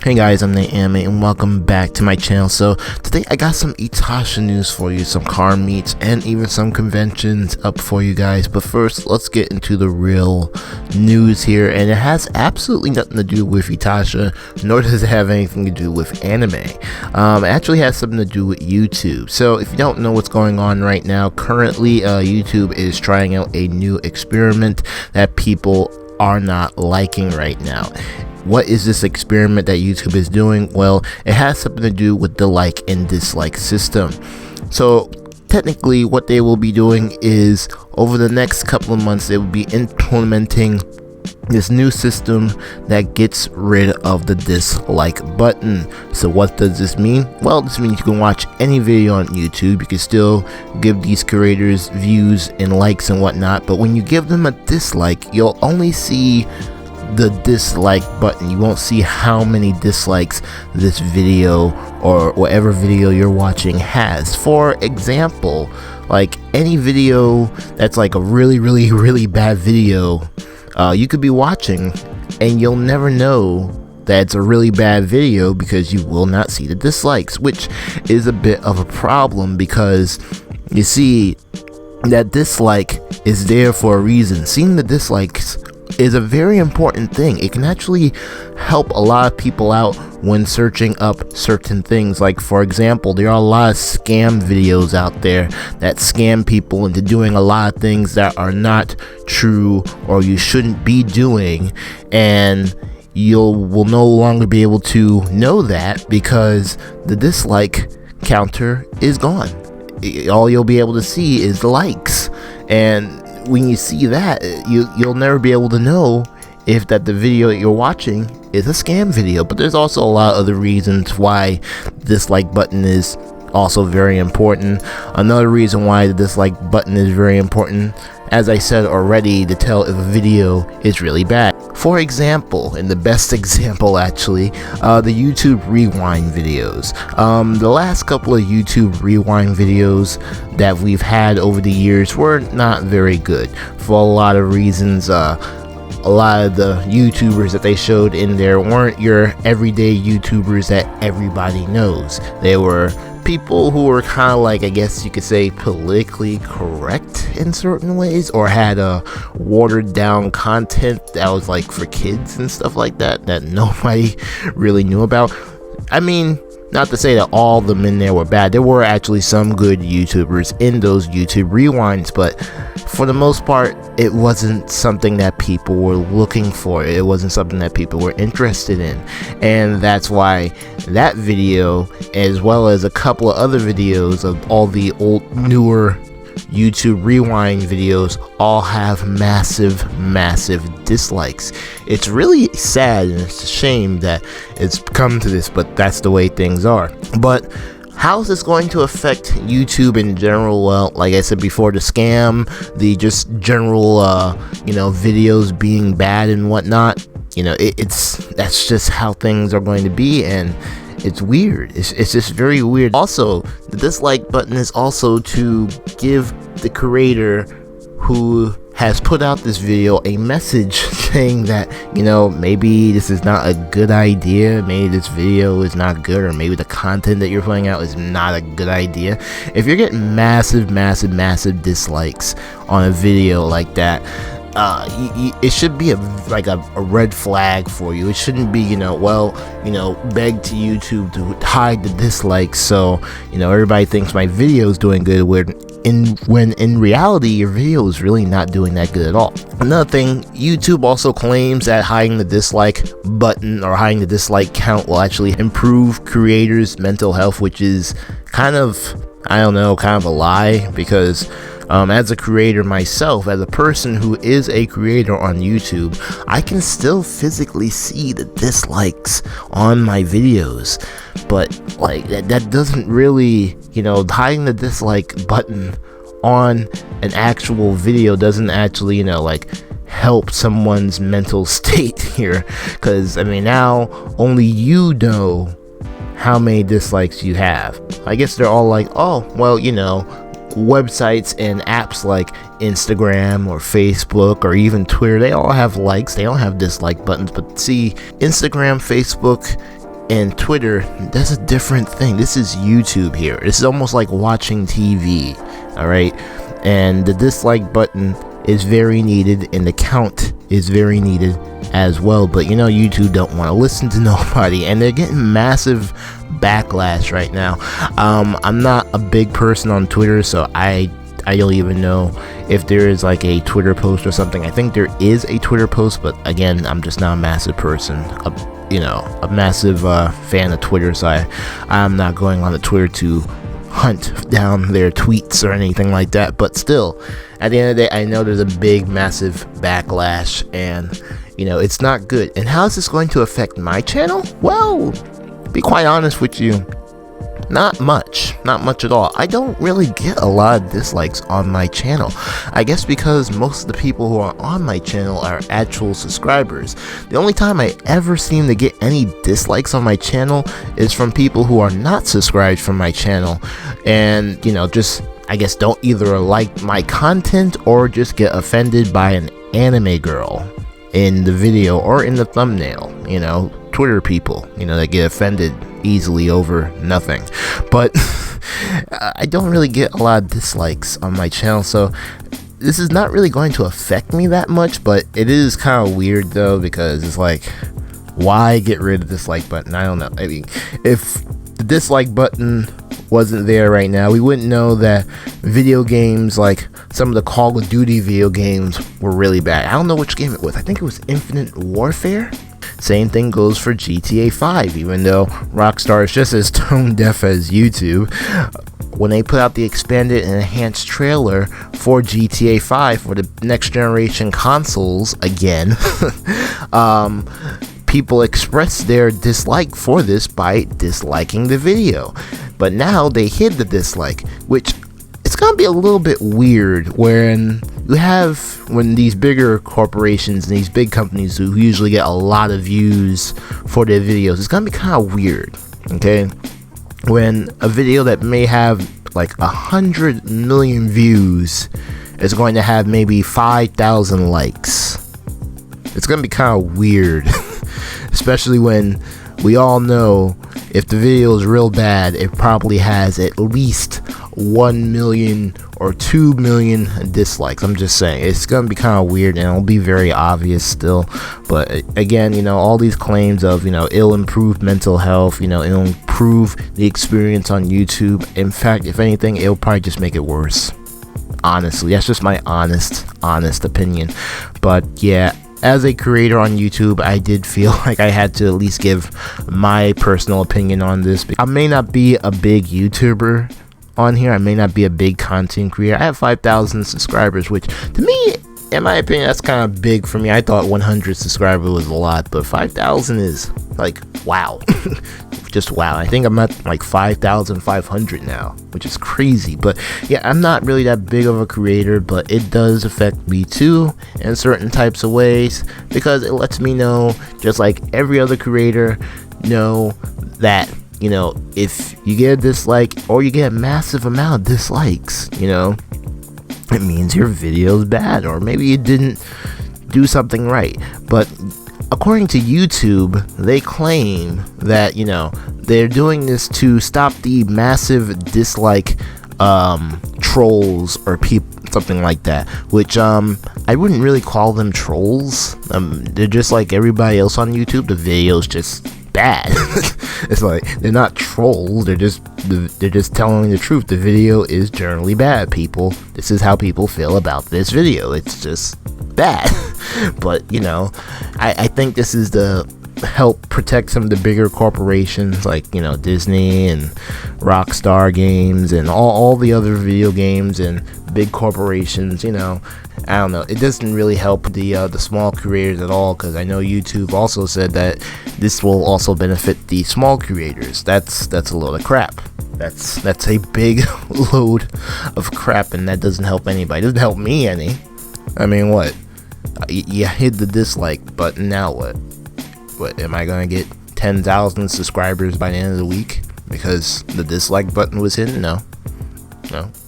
Hey guys, I'm the Anime and welcome back to my channel. So today I got some Itasha news for you, some car meets and even some conventions up for you guys. But first, let's get into the real news here, and it has absolutely nothing to do with Itasha, nor does it have anything to do with anime. It actually has something to do with YouTube. So if you don't know what's going on right now, currently YouTube is trying out a new experiment that people are not liking right now. What is this experiment that YouTube is doing? Well, it has something to do with the like and dislike system. So technically what they will be doing is over the next couple of months they will be implementing this new system that gets rid of the dislike button. So what does this mean? Well, this means you can watch any video on YouTube. You can still give these creators views and likes and whatnot, but when you give them a dislike, you'll only see the dislike button. You won't see how many dislikes this video or whatever video you're watching has. For example, like any video that's like a really bad video, you could be watching and you'll never know that it's a really bad video because you will not see the dislikes, which is a bit of a problem because you see that dislike is there for a reason. Seeing the dislikes is a very important thing. It can actually help a lot of people out when searching up certain things. Like for example, there are a lot of scam videos out there that scam people into doing a lot of things that are not true or you shouldn't be doing, and you will no longer be able to know that because the dislike counter is gone. All you'll be able to see is the likes, and when you see that, you'll never be able to know if that the video that you're watching is a scam video. But there's also a lot of other reasons why this like button is also very important. Another reason why the dislike button is very important, as I said already, to tell if a video is really bad. For example, and the best example actually, the YouTube rewind videos. The last couple of YouTube rewind videos that we've had over the years were not very good for a lot of reasons. A lot of the YouTubers that they showed in there weren't your everyday YouTubers that everybody knows. They were people who were kind of like, I guess you could say, politically correct in certain ways, or had a watered down content that was like for kids and stuff like that nobody really knew about. I mean, not to say that all of them in there were bad. There were actually some good YouTubers in those YouTube rewinds, but for the most part, it wasn't something that people were looking for. It wasn't something that people were interested in. And that's why that video, as well as a couple of other videos of all the old, newer YouTube rewind videos, all have massive dislikes. It's really sad and it's a shame that it's come to this, but that's the way things are. But how is this going to affect YouTube in general? Well, like I said before, the scam, the just general videos being bad and whatnot, that's just how things are going to be, and it's weird. It's just very weird. Also, the dislike button is also to give the creator who has put out this video a message saying that, maybe this is not a good idea, maybe this video is not good, or maybe the content that you're putting out is not a good idea. If you're getting massive dislikes on a video like that, it should be a red flag for you. It shouldn't be, beg to YouTube to hide the dislikes so, everybody thinks my video is doing good, when in reality your video is really not doing that good at all. Another thing, YouTube also claims that hiding the dislike button or hiding the dislike count will actually improve creators' mental health, which is kind of a lie, because as a creator myself, as a person who is a creator on YouTube, I can still physically see the dislikes on my videos, but that doesn't really, hiding the dislike button on an actual video doesn't actually, help someone's mental state here, because I mean, now only you know how many dislikes you have. I guess they're all like, oh well, you know, websites and apps like Instagram or Facebook or even Twitter, they all have likes, they don't have dislike buttons. But see, Instagram, Facebook, and Twitter, that's a different thing. This is YouTube here. This is almost like watching TV, alright? And the dislike button is very needed, and the count is very needed as well. But you know, YouTube don't want to listen to nobody, and they're getting massive backlash right now. I'm not a big person on Twitter, so I don't even know if there is like a Twitter post or something. I think there is a Twitter post, but again, I'm just not a massive person, a massive fan of Twitter, so I'm not going on the Twitter to hunt down their tweets or anything like that. But still, at the end of the day, I know there's a big massive backlash, and you know, it's not good. And how is this going to affect my channel? Well, be quite honest with you, not much at all. I don't really get a lot of dislikes on my channel. I guess because most of the people who are on my channel are actual subscribers. The only time I ever seem to get any dislikes on my channel is from people who are not subscribed from my channel, and you know, just I guess don't either like my content or just get offended by an anime girl in the video or in the thumbnail. You know, Twitter people, you know, that get offended easily over nothing. But I don't really get a lot of dislikes on my channel, so this is not really going to affect me that much. But it is kind of weird though, because it's like, why get rid of the dislike button? I don't know. I mean, if the dislike button wasn't there right now, we wouldn't know that video games like some of the Call of Duty video games were really bad. I don't know which game it was. I think it was Infinite Warfare. Same thing goes for GTA 5, even though Rockstar is just as tone deaf as YouTube. When they put out the expanded and enhanced trailer for GTA 5 for the next generation consoles again, people expressed their dislike for this by disliking the video. But now they hid the dislike, which it's gonna be a little bit weird when these bigger corporations and these big companies who usually get a lot of views for their videos, it's gonna be kind of weird, okay? When a video that may have like 100 million views is going to have maybe 5,000 likes. It's gonna be kind of weird, especially when we all know if the video is real bad, it probably has at least 1 million or 2 million dislikes. I'm just saying, it's gonna be kind of weird, and it'll be very obvious still. But again, you know, all these claims of, you know, it'll improve mental health, you know, it'll improve the experience on YouTube. In fact, if anything, it'll probably just make it worse. Honestly, that's just my honest opinion. But yeah, as a creator on YouTube, I did feel like I had to at least give my personal opinion on this. I may not be a big YouTuber on here, I may not be a big content creator. I have 5,000 subscribers, which to me, in my opinion, that's kind of big for me. I thought 100 subscribers was a lot, but 5,000 is like, wow. Just wow. I think I'm at like 5,500 now, which is crazy. But yeah, I'm not really that big of a creator, but it does affect me too in certain types of ways, because it lets me know, just like every other creator, know that, you know, if you get a dislike or you get a massive amount of dislikes, you know, it means your video is bad, or maybe you didn't do something right. But according to YouTube, they claim that, you know, they're doing this to stop the massive dislike trolls or something like that, which I wouldn't really call them trolls. They're just like everybody else on YouTube. The video's just bad. It's like, they're not trolls, they're just telling the truth. The video is generally bad, people. This is how people feel about this video. It's just bad. But you know, I think this is to help protect some of the bigger corporations, like, you know, Disney and Rockstar Games and all the other video games and big corporations. You know, I don't know, it doesn't really help the small creators at all, because I know YouTube also said that this will also benefit the small creators. That's a load of crap. That's a big load of crap, and that doesn't help anybody. It doesn't help me any. I mean, what? You hit the dislike button, now what? What, am I gonna get 10,000 subscribers by the end of the week because the dislike button was hidden? No.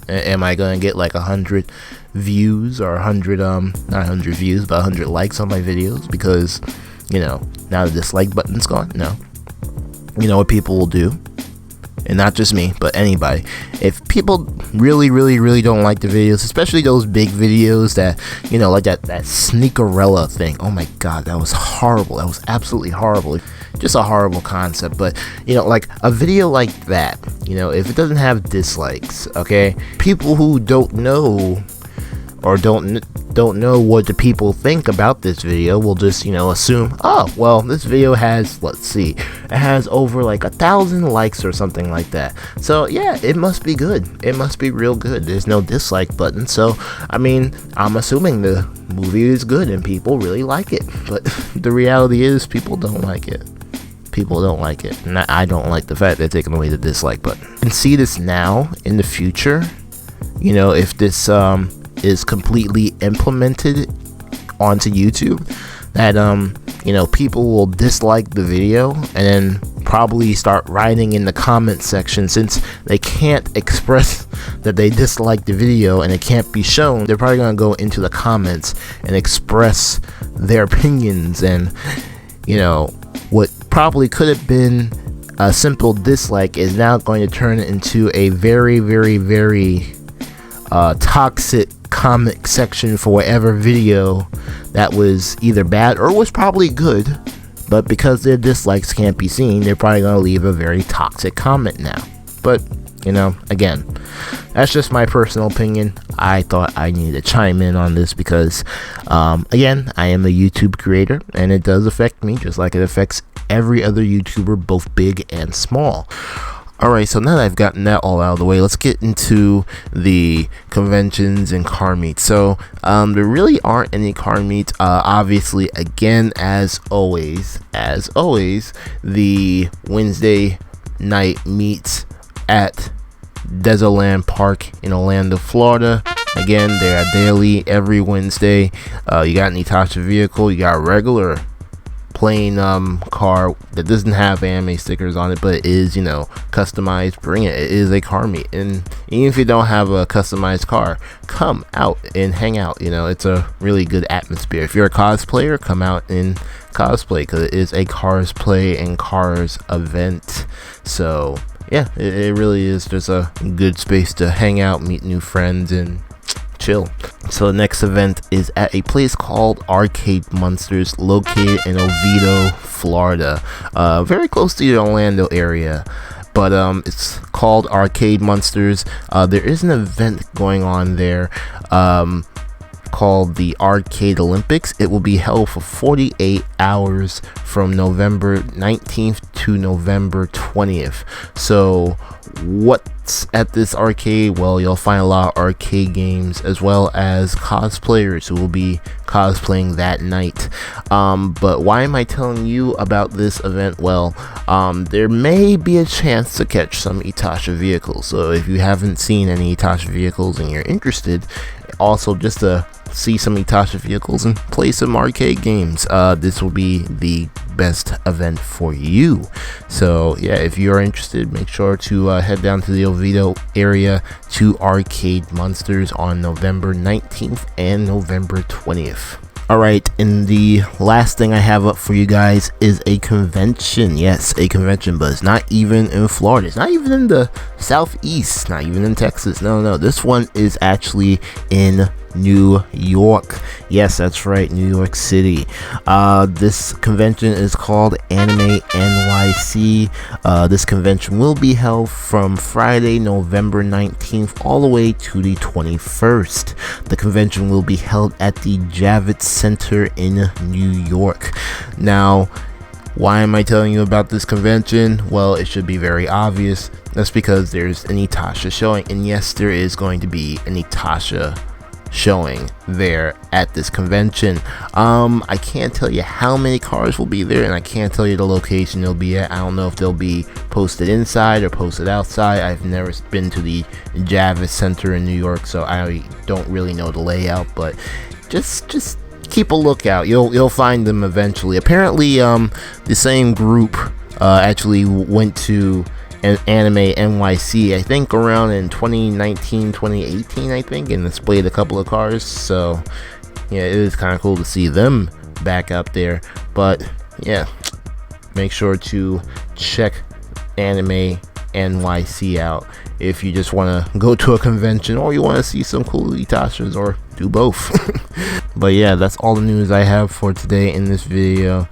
Am I gonna get like 100 views or 100 not 100 views but 100 likes on my videos because, you know, now the dislike button's gone? No. You know what people will do, and not just me but anybody, if people really don't like the videos, especially those big videos that, you know, like that Sneakerella thing. Oh my god, that was horrible. That was absolutely horrible. Just a horrible concept. But, you know, like a video like that, you know, if it doesn't have dislikes, okay, people who don't know or don't know what the people think about this video will just, you know, assume, oh well, this video has, let's see, it has over like 1,000 likes or something like that, so yeah, it must be good, it must be real good. There's no dislike button, so I mean, I'm assuming the movie is good and people really like it. But the reality is people don't like it. People don't like it, and I don't like the fact they're taking away the dislike button. You can see this now in the future, you know, if this is completely implemented onto YouTube, that you know, people will dislike the video and then probably start writing in the comment section. Since they can't express that they dislike the video and it can't be shown, they're probably gonna go into the comments and express their opinions, and, you know, what probably could have been a simple dislike is now going to turn into a very toxic comment section for whatever video that was either bad or was probably good, but because their dislikes can't be seen, they're probably going to leave a very toxic comment now. But, you know, again, that's just my personal opinion. I thought I needed to chime in on this because, again, I am a YouTube creator and it does affect me just like it affects every other YouTuber, both big and small. Alright, so now that I've gotten that all out of the way, let's get into the conventions and car meets. So, there really aren't any car meets. Obviously, again, as always, the Wednesday night meets at Desertland Park in Orlando, Florida. Again, they are daily, every Wednesday. You got an Itasha vehicle, you got a regular plain car that doesn't have anime stickers on it, but it is, you know, customized. Bring it. It is a car meet, and even if you don't have a customized car, come out and hang out. You know, it's a really good atmosphere. If you're a cosplayer, come out and cosplay, because it is a Cars Play and Cars event. So yeah, it really is just a good space to hang out, meet new friends, and chill. So the next event is at a place called Arcade Monsters, located in Oviedo, Florida, very close to the Orlando area, but it's called Arcade Monsters. There is an event going on there called the Arcade Olympics. It will be held for 48 hours from November 19th to November 20th. So what's at this arcade? Well, you'll find a lot of arcade games as well as cosplayers who will be cosplaying that night. But why am I telling you about this event? Well, there may be a chance to catch some Itasha vehicles. So if you haven't seen any Itasha vehicles and you're interested, also just to see some Itasha vehicles and play some arcade games, this will be the best event for you. So yeah, if you're interested, make sure to head down to the Oviedo area to Arcade Monsters on November 19th and November 20th. Alright, and the last thing I have up for you guys is a convention. Yes, a convention, but it's not even in Florida. It's not even in the southeast, not even in Texas. No, this one is actually in New York. Yes, that's right, New York City. This convention is called Anime NYC. This convention will be held from Friday, November 19th all the way to the 21st. The convention will be held at the Javits Center in New York. Now, why am I telling you about this convention? Well, it should be very obvious. That's because there's an Itasha showing, and yes, there is going to be an Itasha showing there at this convention. I can't tell you how many cars will be there, and I can't tell you the location they'll be at. I don't know if they'll be posted inside or posted outside. I've never been to the Javits Center in New York, so I don't really know the layout, but just keep a lookout. You'll find them eventually. Apparently, the same group actually went to an Anime NYC, I think around in 2019, 2018, I think, and displayed a couple of cars. So yeah, it is kind of cool to see them back up there. But yeah, make sure to check Anime NYC out if you just want to go to a convention or you want to see some cool Itashas, or do both. But yeah, that's all the news I have for today in this video.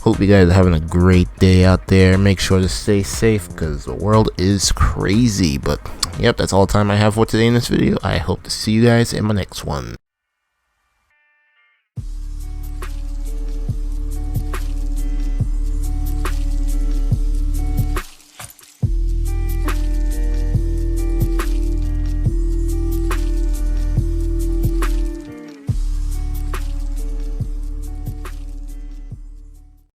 Hope you guys are having a great day out there. Make sure to stay safe because the world is crazy. But yep, that's all the time I have for today in this video. I hope to see you guys in my next one.